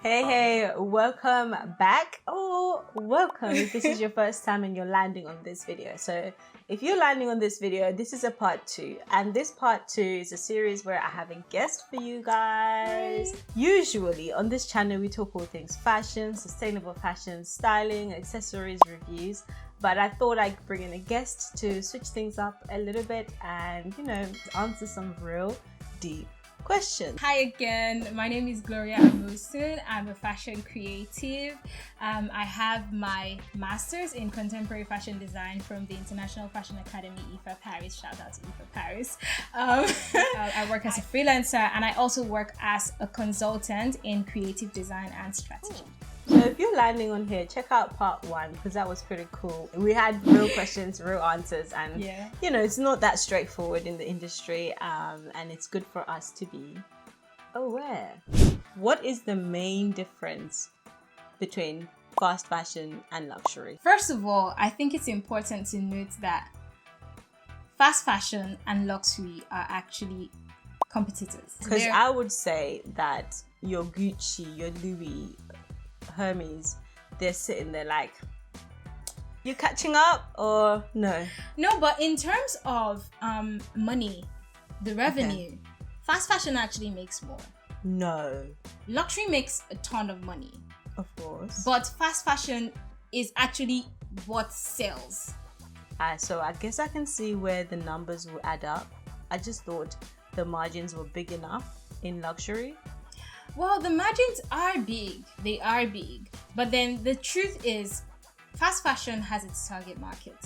Hey, welcome back, or welcome if this is your first time and you're landing on this video. So if you're landing on this video, this is a part 2, and this part 2 is a series where I have a guest for you guys. Usually on this channel we talk all things fashion, sustainable fashion, styling, accessories, reviews, but I thought I'd bring in a guest to switch things up a little bit and, you know, answer some real deep questions. Hi again, my name is Gloria Amosun. I'm a fashion creative. I have my master's in contemporary fashion design from the International Fashion Academy, IFA Paris. Shout out to IFA Paris. I work as a freelancer, and I also work as a consultant in creative design and strategy. So if you're landing on here, check out part 1 because that was pretty cool. We had real questions, real answers, and you know, it's not that straightforward in the industry, and it's good for us to be aware. What is the main difference between fast fashion and luxury? First of all, I think it's important to note that fast fashion and luxury are actually competitors. Because I would say that your Gucci, your Louis, Hermes, they're sitting there like, you catching up or no? No, but in terms of money, the revenue, fast fashion actually makes more. No. Luxury makes a ton of money. Of course. But fast fashion is actually what sells. So I guess I can see where the numbers will add up. I just thought the margins were big enough in luxury. Well, the margins are big. They are big. But then the truth is, fast fashion has its target market.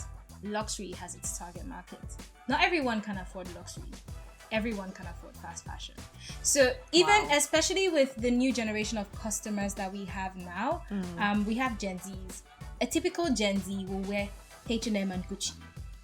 Luxury has its target market. Not everyone can afford luxury. Everyone can afford fast fashion. So even, especially with the new generation of customers that we have now, we have Gen Zs. A typical Gen Z will wear H&M and Gucci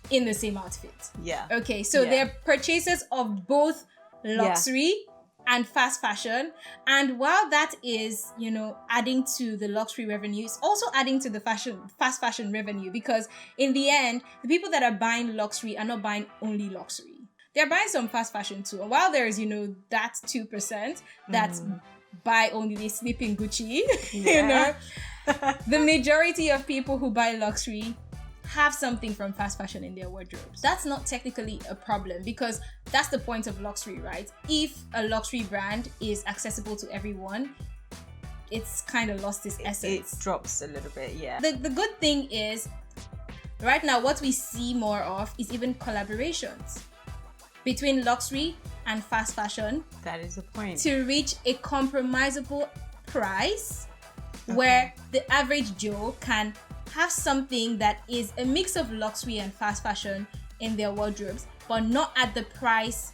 in the same outfit. Yeah. Okay, so they're purchasers of both luxury and fast fashion, and while that is, you know, adding to the luxury revenue, it's also adding to the fast fashion revenue, because in the end, the people that are buying luxury are not buying only luxury. They're buying some fast fashion too. And while there is, you know, that 2% that buy only, they sleep in Gucci, you know, the majority of people who buy luxury have something from fast fashion in their wardrobes. That's not technically a problem, because that's the point of luxury, right? If a luxury brand is accessible to everyone, it's kind of lost its essence. It drops a little bit, yeah. The good thing is, right now, what we see more of is even collaborations between luxury and fast fashion. That is the point. To reach a compromisable price where the average Joe can have something that is a mix of luxury and fast fashion in their wardrobes, but not at the price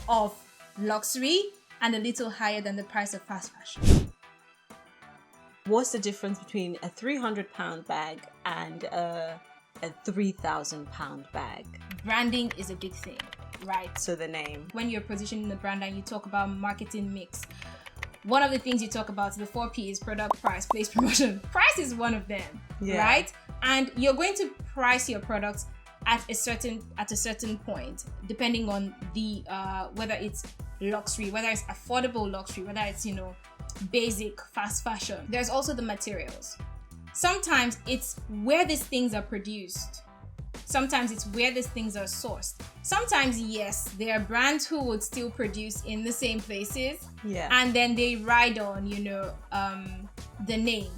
of luxury and a little higher than the price of fast fashion. What's the difference between a £300 bag and a £3,000 bag? Branding is a big thing, right? So the name. When you're positioning the brand and you talk about marketing mix, one of the things you talk about is the 4 P's: product, price, place, promotion. Price is one of them, right? And you're going to price your products at a certain point, depending on the whether it's luxury, whether it's affordable luxury, whether it's, you know, basic fast fashion. There's also the materials. Sometimes it's where these things are produced. Sometimes it's where these things are sourced. Sometimes, yes, there are brands who would still produce in the same places, and then they ride on, you know, the name,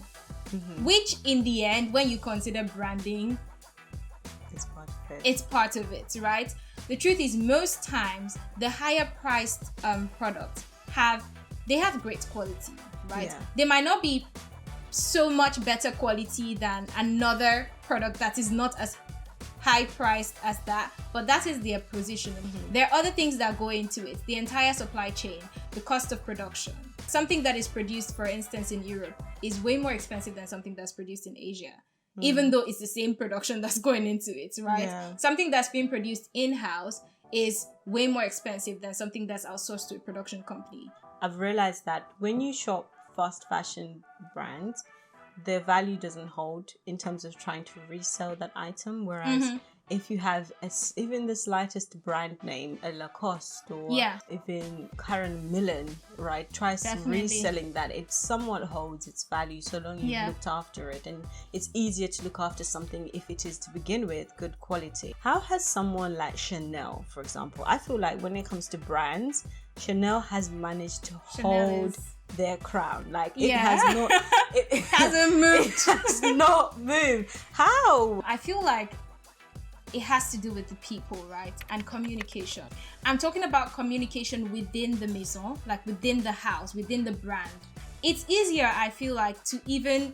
which in the end, when you consider branding, it's part of it, right? The truth is, most times the higher priced products have great quality, right? They might not be so much better quality than another product that is not as high priced as that, but that is their positioning. There are other things that go into it: the entire supply chain, the cost of production. Something that is produced, for instance, in Europe is way more expensive than something that's produced in Asia, even though it's the same production that's going into it, right? Something that's being produced in-house is way more expensive than something that's outsourced to a production company. I've realized that when you shop fast fashion brands, their value doesn't hold in terms of trying to resell that item, whereas if you have even the slightest brand name, a Lacoste or even Karen Millen, right, tries reselling that, it somewhat holds its value so long you've looked after it. And it's easier to look after something if it is to begin with good quality. How has someone like Chanel, for example, I feel like when it comes to brands, Chanel has managed to hold their crown. Like it has not, it hasn't moved. It has not moved. How? I feel like it has to do with the people, right? And communication. I'm talking about communication within the maison, like within the house, within the brand. It's easier, I feel like, to even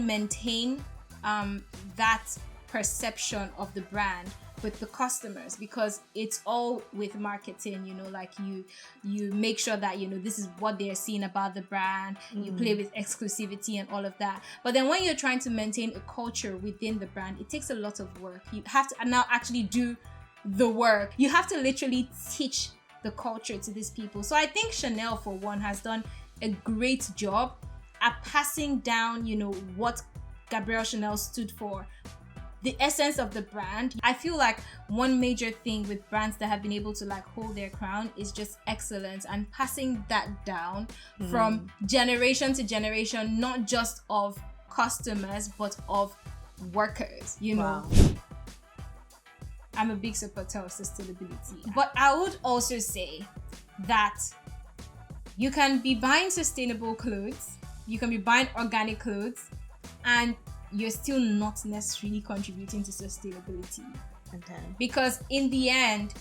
maintain that perception of the brand with the customers, because it's all with marketing, you know, like you make sure that, you know, this is what they're seeing about the brand. You play with exclusivity and all of that. But then when you're trying to maintain a culture within the brand, it takes a lot of work. You have to now actually do the work. You have to literally teach the culture to these people. So I think Chanel, for one, has done a great job at passing down, you know, what Gabrielle Chanel stood for, the essence of the brand. I feel like one major thing with brands that have been able to like hold their crown is just excellence and passing that down from generation to generation, not just of customers but of workers, you know. I'm a big supporter of sustainability, but I would also say that you can be buying sustainable clothes, you can be buying organic clothes, and you're still not necessarily contributing to sustainability. Okay. Because in the end,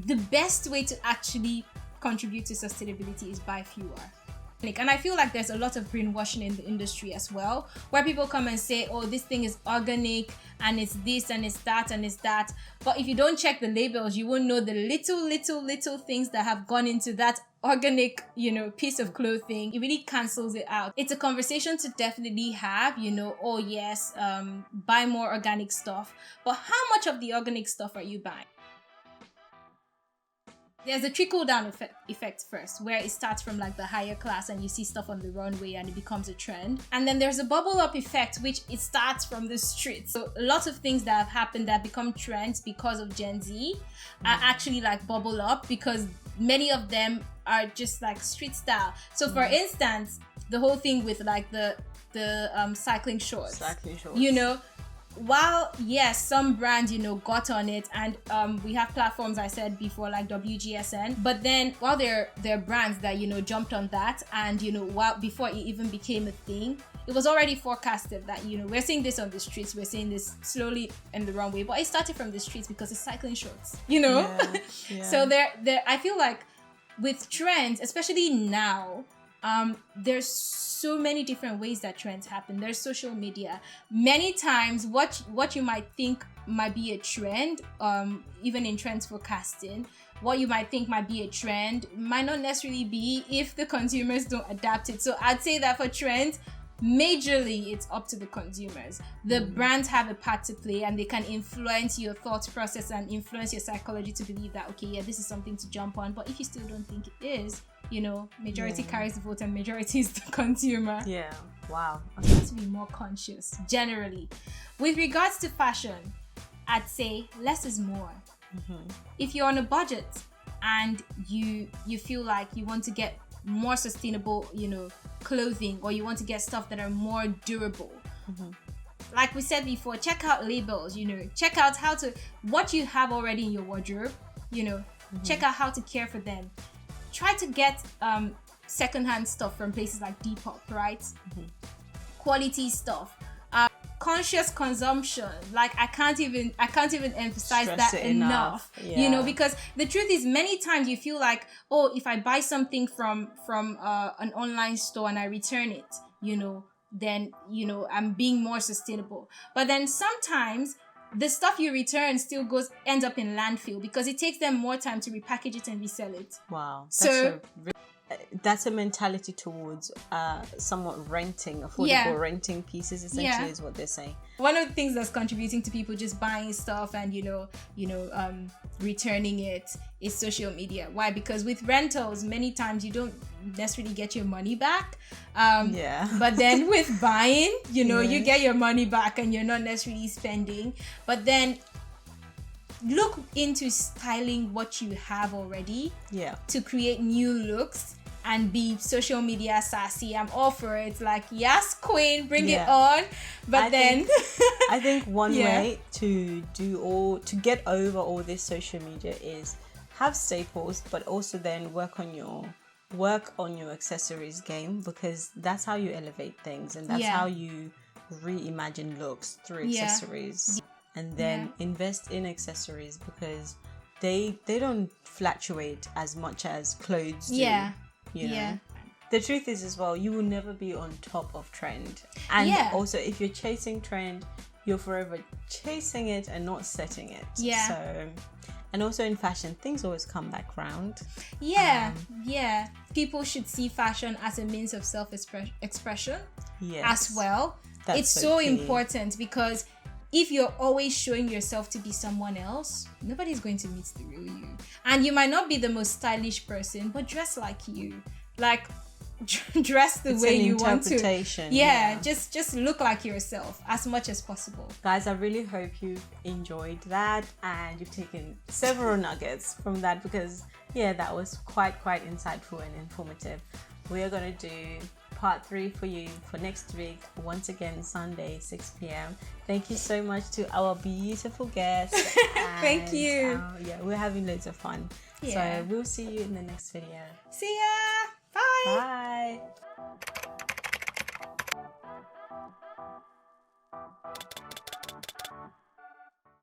the best way to actually contribute to sustainability is buy fewer. And I feel like there's a lot of greenwashing in the industry as well, where people come and say, oh, this thing is organic and it's this and it's that and it's that. But if you don't check the labels, you won't know the little things that have gone into that organic, you know, piece of clothing. It really cancels it out. It's a conversation to definitely have, you know, oh yes, buy more organic stuff. But how much of the organic stuff are you buying? There's a trickle-down effect first, where it starts from like the higher class and you see stuff on the runway and it becomes a trend. And then there's a bubble-up effect, which it starts from the streets. So a lot of things that have happened that become trends because of Gen Z are actually like bubble up, because many of them are just like street style. So for instance, the whole thing with like the cycling shorts. You know, while yes, some brands, you know, got on it, and we have platforms I said before like WGSN, but then while there are brands that, you know, jumped on that, and you know, while before it even became a thing, it was already forecasted that, you know, we're seeing this on the streets, we're seeing this slowly in the runway, but it started from the streets because it's cycling shorts, you know. So there I feel like with trends, especially now, there's so many different ways that trends happen. There's social media. Many times what you might think might be a trend, even in trends forecasting, what you might think might be a trend might not necessarily be if the consumers don't adapt it. So I'd say that for trends, majorly it's up to the consumers. The brands have a part to play, and they can influence your thought process and influence your psychology to believe that, okay, yeah, this is something to jump on. But if you still don't think it is, you know, majority carries the vote and majority is the consumer. Yeah, wow. You have to be more conscious generally. With regards to fashion, I'd say less is more. If you're on a budget and you feel like you want to get more sustainable, you know, clothing, or you want to get stuff that are more durable, like we said before, check out labels, you know, check out what you have already in your wardrobe, you know, check out how to care for them. Try to get secondhand stuff from places like Depop, right? Quality stuff. Conscious consumption, like I can't even emphasize that enough. You know, because the truth is, many times you feel like, oh, if I buy something from an online store and I return it, you know, then, you know, I'm being more sustainable. But then sometimes the stuff you return still ends up in landfill because it takes them more time to repackage it and resell it. Wow. That's a mentality towards somewhat renting, affordable renting pieces, essentially, is what they're saying. One of the things that's contributing to people just buying stuff and, you know, returning it is social media. Why? Because with rentals, many times you don't necessarily get your money back. But then with buying, you know, you get your money back and you're not necessarily spending. But then look into styling what you have already. Yeah. To create new looks and be social media sassy. I'm all for it. Like, yes, queen, bring it on. But I think one way to get over all this social media is have staples, but also then work on your accessories game, because that's how you elevate things, and that's how you reimagine looks through accessories. And then invest in accessories, because they don't fluctuate as much as clothes do. You know? The truth is as well, you will never be on top of trend. And also, if you're chasing trend, you're forever chasing it and not setting it. So, and also in fashion, things always come back round. People should see fashion as a means of self-expression as well. It's so important, because if you're always showing yourself to be someone else, nobody's going to meet the real you. And you might not be the most stylish person, but dress like you. Like, dress the way you want to. Just look like yourself as much as possible. Guys, I really hope you've enjoyed that and you've taken several nuggets from that, because that was quite insightful and informative. We are going to do part 3 for you for next week, once again Sunday 6 p.m. Thank you so much to our beautiful guests. Thank you. We're having loads of fun. So we'll see you in the next video. See ya. Bye. Bye.